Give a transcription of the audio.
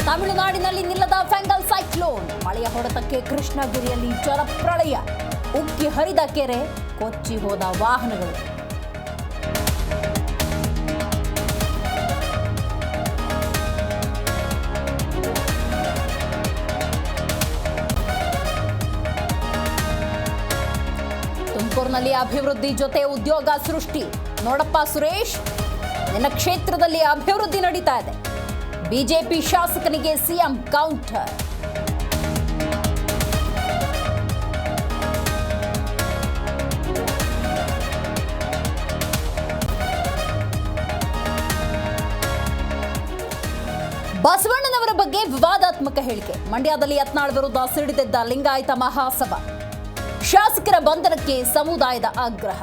ತಮಿಳುನಾಡಿನಲ್ಲಿ ನಿಲ್ಲದ ಫೆಂಗಲ್ ಸೈಕ್ಲೋನ್. ಮಳೆಯ ಹೊಡೆತಕ್ಕೆ ಕೃಷ್ಣಗಿರಿಯಲ್ಲಿ ಜಲಪ್ರಳಯ. ಉಕ್ಕಿ ಹರಿದ ಕೆರೆ, ಕೊಚ್ಚಿ ಹೋದ ವಾಹನಗಳು. ತುಮಕೂರಿನಲ್ಲಿ ಅಭಿವೃದ್ಧಿ ಜೊತೆ ಉದ್ಯೋಗ ಸೃಷ್ಟಿ. ನೋಡಪ್ಪ ಸುರೇಶ್, ನಿನ್ನ ಕ್ಷೇತ್ರದಲ್ಲಿ ಅಭಿವೃದ್ಧಿ ನಡೀತಾ ಇದೆ. ಬಿಜೆಪಿ ಶಾಸಕನಿಗೆ ಸಿಎಂ ಕೌಂಟರ್. ಬಸವಣ್ಣನವರ ಬಗ್ಗೆ ವಿವಾದಾತ್ಮಕ ಹೇಳಿಕೆ. ಮಂಡ್ಯದಲ್ಲಿ ಯತ್ನಾಳ್ ವಿರುದ್ಧ ಸಿಡಿದೆದ್ದ ಲಿಂಗಾಯತ ಮಹಾಸಭಾ. ಶಾಸಕರ ಬಂಧನಕ್ಕೆ ಸಮುದಾಯದ ಆಗ್ರಹ.